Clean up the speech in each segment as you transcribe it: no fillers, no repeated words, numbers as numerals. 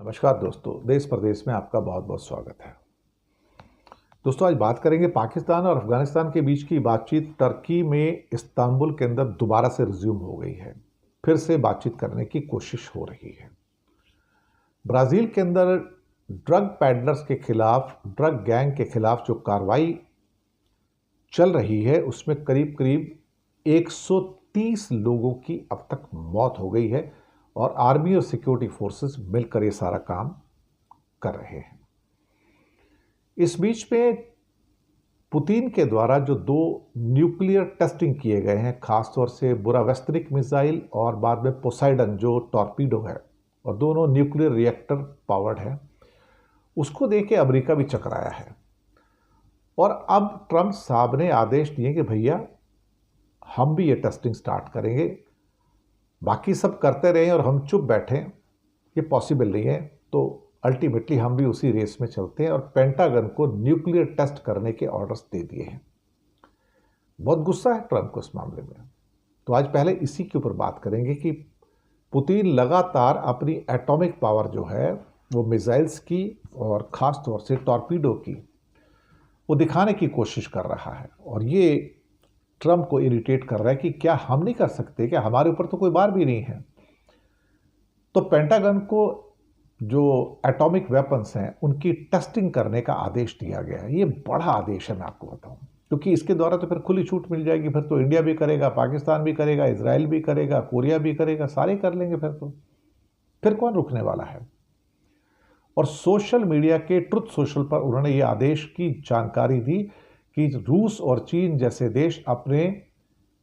नमस्कार दोस्तों, देश प्रदेश में आपका बहुत बहुत स्वागत है। दोस्तों, आज बात करेंगे पाकिस्तान और अफगानिस्तान के बीच की बातचीत टर्की में इस्तांबुल के अंदर दोबारा से रिज्यूम हो गई है। फिर से बातचीत करने की कोशिश हो रही है। ब्राज़ील के अंदर ड्रग पैडलर्स के खिलाफ, ड्रग गैंग के खिलाफ जो कार्रवाई चल रही है उसमें करीब करीब 130 लोगों की अब तक मौत हो गई है और आर्मी और सिक्योरिटी फोर्सेस मिलकर ये सारा काम कर रहे हैं। इस बीच में पुतिन के द्वारा जो दो न्यूक्लियर टेस्टिंग किए गए हैं, खासतौर से बुरावेस्त्रिक मिसाइल और बाद में पोसाइडन जो टॉर्पीडो है और दोनों न्यूक्लियर रिएक्टर पावर्ड है, उसको देख के अमेरिका भी चकराया है। और अब ट्रंप साहब ने आदेश दिए कि भैया हम भी ये टेस्टिंग स्टार्ट करेंगे, बाकी सब करते रहे और हम चुप बैठे, ये पॉसिबल नहीं है। तो अल्टीमेटली हम भी उसी रेस में चलते हैं और पेंटागन को न्यूक्लियर टेस्ट करने के ऑर्डर्स दे दिए हैं। बहुत गुस्सा है ट्रंप को इस मामले में। तो आज पहले इसी के ऊपर बात करेंगे कि पुतिन लगातार अपनी एटॉमिक पावर जो है वो मिसाइल्स की और ख़ास तौर से टॉर्पीडो की वो दिखाने की कोशिश कर रहा है और ये ट्रंप को इरिटेट कर रहा है कि क्या हम नहीं कर सकते, क्या हमारे ऊपर तो कोई बार भी नहीं है। तो पेंटागन को जो एटॉमिक वेपन्स हैं उनकी टेस्टिंग करने का आदेश दिया गया है। ये बड़ा आदेश है, मैं आपको बताऊं, क्योंकि इसके द्वारा तो फिर खुली छूट मिल जाएगी। फिर तो इंडिया भी करेगा, पाकिस्तान भी करेगा, इजराइल भी करेगा, कोरिया भी करेगा, सारे कर लेंगे। फिर कौन रुकने वाला है। और सोशल मीडिया के ट्रुथ सोशल पर उन्होंने ये आदेश की जानकारी दी कि रूस और चीन जैसे देश अपने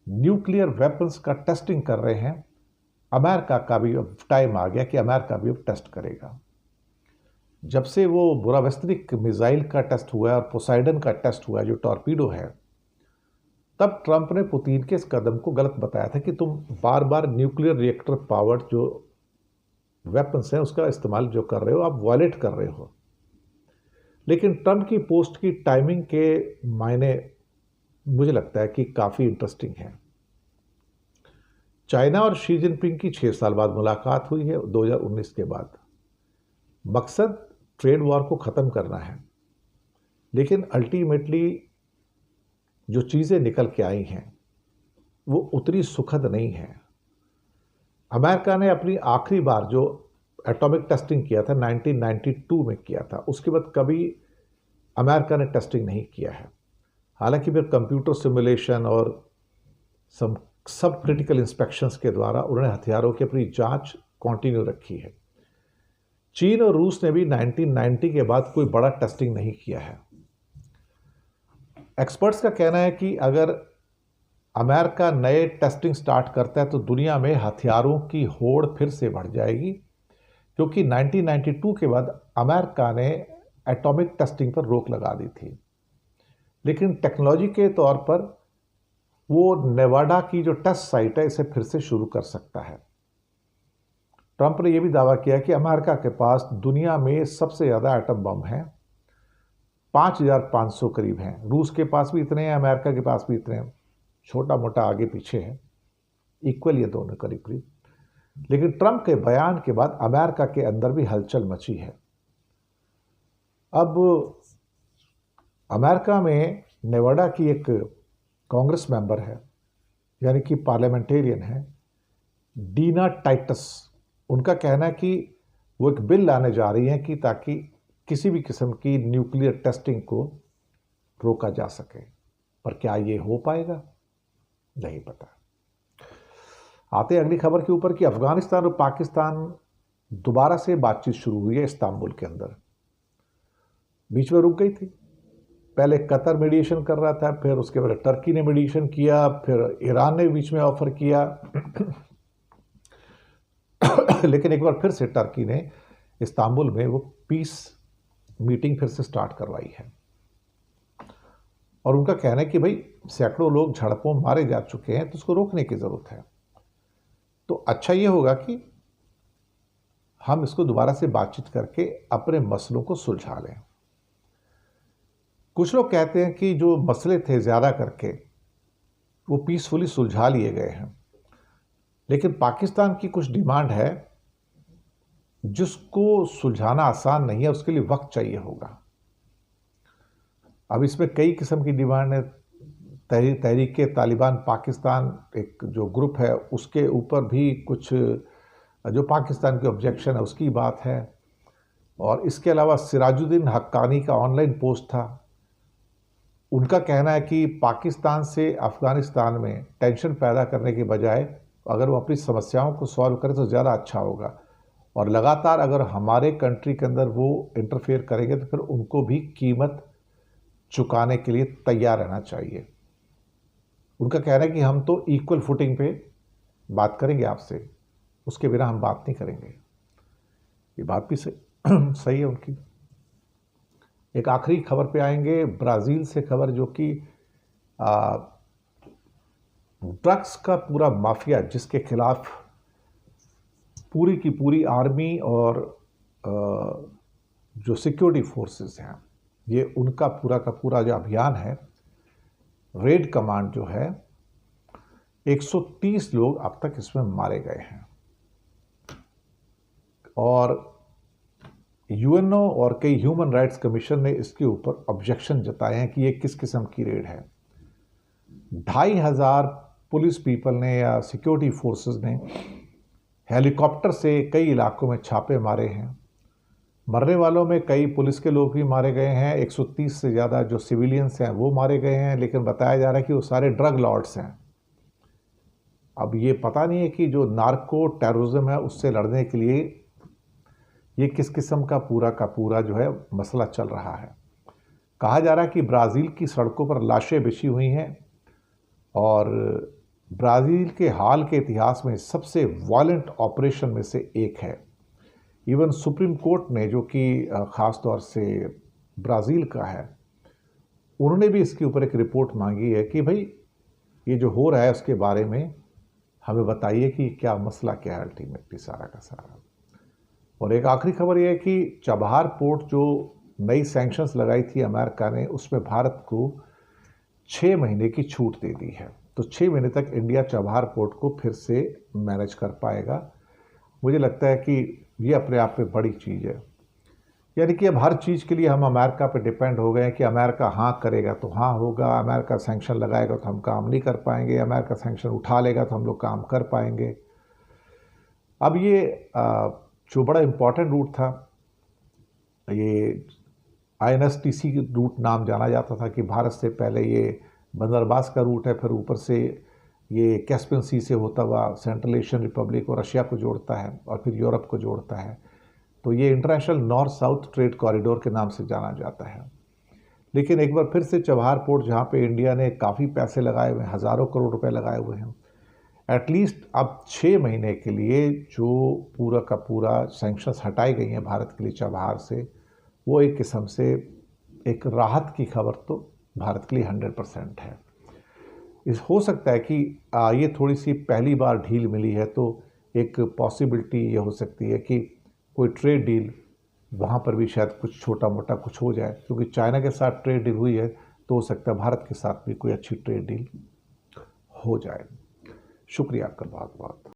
न्यूक्लियर वेपन्स का टेस्टिंग कर रहे हैं। अमेरिका का भी अब टाइम आ गया कि अमेरिका भी अब टेस्ट करेगा। जब से वो बुरावेस्त्रिक मिसाइल का टेस्ट हुआ है और पोसाइडन का टेस्ट हुआ है जो टॉर्पीडो है, तब ट्रंप ने पुतिन के इस कदम को गलत बताया था कि तुम बार बार न्यूक्लियर रिएक्टर पावर्ड जो वेपन्स हैं उसका इस्तेमाल जो कर रहे हो, आप वायलेट कर रहे हो। लेकिन ट्रंप की पोस्ट की टाइमिंग के मायने मुझे लगता है कि काफ़ी इंटरेस्टिंग है। चाइना और शी जिनपिंग की 6 साल बाद मुलाकात हुई है 2019 के बाद। मकसद ट्रेड वॉर को ख़त्म करना है, लेकिन अल्टीमेटली जो चीज़ें निकल के आई हैं वो उतनी सुखद नहीं है। अमेरिका ने अपनी आखिरी बार जो एटॉमिक टेस्टिंग किया था 1992 में किया था, उसके बाद कभी अमेरिका ने टेस्टिंग नहीं किया है। हालांकि फिर कंप्यूटर सिमुलेशन और सब क्रिटिकल इंस्पेक्शंस के द्वारा उन्होंने हथियारों की अपनी जांच कंटिन्यू रखी है। चीन और रूस ने भी 1990 के बाद कोई बड़ा टेस्टिंग नहीं किया है। एक्सपर्ट्स का कहना है कि अगर अमेरिका नए टेस्टिंग स्टार्ट करता है तो दुनिया में हथियारों की होड़ फिर से बढ़ जाएगी, क्योंकि 1992 के बाद अमेरिका ने एटॉमिक टेस्टिंग पर रोक लगा दी थी। लेकिन टेक्नोलॉजी के तौर पर वो नेवाडा की जो टेस्ट साइट है इसे फिर से शुरू कर सकता है। ट्रंप ने यह भी दावा किया कि अमेरिका के पास दुनिया में सबसे ज़्यादा एटम बम हैं, 5500 करीब हैं। रूस के पास भी इतने हैं, अमेरिका के पास भी इतने हैं, छोटा मोटा आगे पीछे है, इक्वल ये दोनों करीब करीब। लेकिन ट्रंप के बयान के बाद अमेरिका के अंदर भी हलचल मची है। अब अमेरिका में नेवाडा की एक कांग्रेस मेंबर है, यानी कि पार्लियामेंटेरियन है, डीना टाइटस। उनका कहना है कि वो एक बिल लाने जा रही हैं कि ताकि किसी भी किस्म की न्यूक्लियर टेस्टिंग को रोका जा सके। पर क्या ये हो पाएगा, नहीं पता। आते अगली खबर के ऊपर कि अफगानिस्तान और पाकिस्तान दोबारा से बातचीत शुरू हुई है इस्तांबुल के अंदर। बीच में रुक गई थी। पहले कतर मीडिएशन कर रहा था, फिर उसके बाद टर्की ने मीडिएशन किया, फिर ईरान ने बीच में ऑफर किया लेकिन एक बार फिर से टर्की ने इस्तांबुल में वो पीस मीटिंग फिर से स्टार्ट करवाई है। और उनका कहना है कि भाई सैकड़ों लोग झड़पों मारे जा चुके हैं, तो उसको रोकने की ज़रूरत है। तो अच्छा ये होगा कि हम इसको दोबारा से बातचीत करके अपने मसलों को सुलझा लें। कुछ लोग कहते हैं कि जो मसले थे ज़्यादा करके वो पीसफुली सुलझा लिए गए हैं, लेकिन पाकिस्तान की कुछ डिमांड है जिसको सुलझाना आसान नहीं है, उसके लिए वक्त चाहिए होगा। अब इसमें कई किस्म की डिमांड है। तहरीक तालिबान पाकिस्तान एक जो ग्रुप है, उसके ऊपर भी कुछ जो पाकिस्तान के ऑब्जेक्शन है उसकी बात है। और इसके अलावा सिराजुद्दीन हक्कानी का ऑनलाइन पोस्ट था। उनका कहना है कि पाकिस्तान से अफ़गानिस्तान में टेंशन पैदा करने के बजाय अगर वो अपनी समस्याओं को सॉल्व करे तो ज़्यादा अच्छा होगा। और लगातार अगर हमारे कंट्री के अंदर वो इंटरफेयर करेंगे तो फिर उनको भी कीमत चुकाने के लिए तैयार रहना चाहिए। उनका कहना है कि हम तो इक्वल फुटिंग पे बात करेंगे आपसे, उसके बिना हम बात नहीं करेंगे। ये बात भी सही है उनकी। एक आखिरी खबर पे आएंगे, ब्राज़ील से खबर, जो कि ड्रग्स का पूरा माफिया जिसके खिलाफ पूरी की पूरी आर्मी और जो सिक्योरिटी फोर्सेस हैं, ये उनका पूरा का पूरा जो अभियान है, रेड कमांड जो है, 130 लोग अब तक इसमें मारे गए हैं। और यूएनओ और कई ह्यूमन राइट्स कमीशन ने इसके ऊपर ऑब्जेक्शन जताए हैं कि ये किस किस्म की रेड है। 2500 पुलिस पीपल ने या सिक्योरिटी फोर्सेस ने हेलीकॉप्टर से कई इलाकों में छापे मारे हैं। मरने वालों में कई पुलिस के लोग भी मारे गए हैं। 130 से ज़्यादा जो सिविलियंस हैं वो मारे गए हैं, लेकिन बताया जा रहा है कि वो सारे ड्रग लॉर्ड्स हैं। अब ये पता नहीं है कि जो नार्को टेररिज्म है उससे लड़ने के लिए ये किस किस्म का पूरा जो है मसला चल रहा है। कहा जा रहा है कि ब्राज़ील की सड़कों पर लाशें बिछी हुई हैं और ब्राज़ील के हाल के इतिहास में सबसे वायलेंट ऑपरेशन में से एक है। इवन सुप्रीम कोर्ट ने, जो कि ख़ास तौर से ब्राज़ील का है, उन्होंने भी इसके ऊपर एक रिपोर्ट मांगी है कि भाई ये जो हो रहा है उसके बारे में हमें बताइए कि क्या मसला क्या है अल्टीमेटली सारा का सारा। और एक आखिरी खबर यह है कि चबहार पोर्ट जो नई सैंक्शंस लगाई थी अमेरिका ने, उसमें भारत को 6 महीने की छूट दे दी है। तो 6 महीने तक इंडिया चबहार पोर्ट को फिर से मैनेज कर पाएगा। मुझे लगता है कि ये अपने आप में बड़ी चीज़ है। यानी कि अब हर चीज़ के लिए हम अमेरिका पे डिपेंड हो गए हैं कि अमेरिका हाँ करेगा तो हाँ होगा, अमेरिका सैंक्शन लगाएगा तो हम काम नहीं कर पाएंगे, अमेरिका सैंक्शन उठा लेगा तो हम लोग काम कर पाएंगे। अब ये जो बड़ा इम्पॉर्टेंट रूट था, ये INSTC रूट नाम जाना जाता था कि भारत से पहले ये बंदरबास का रूट है, फिर ऊपर से ये कैस्पियन सी से होता हुआ सेंट्रल एशियन रिपब्लिक और रशिया को जोड़ता है और फिर यूरोप को जोड़ता है। तो ये international north south trade corridor के नाम से जाना जाता है। लेकिन एक बार फिर से चबहार पोर्ट, जहाँ पे इंडिया ने काफ़ी पैसे लगाए हुए हैं, हज़ारों करोड़ रुपए लगाए हुए हैं, एटलीस्ट अब 6 महीने के लिए जो पूरा का पूरा सैंक्शंस हटाई गई हैं भारत के लिए चबहार से, वो एक किस्म से एक राहत की खबर तो भारत के लिए 100% है। इस हो सकता है कि ये थोड़ी सी पहली बार ढील मिली है, तो एक पॉसिबिलिटी ये हो सकती है कि कोई ट्रेड डील वहाँ पर भी शायद कुछ छोटा मोटा कुछ हो जाए, क्योंकि चाइना के साथ ट्रेड डील हुई है तो हो सकता है भारत के साथ भी कोई अच्छी ट्रेड डील हो जाए। शुक्रिया आपका बहुत बहुत।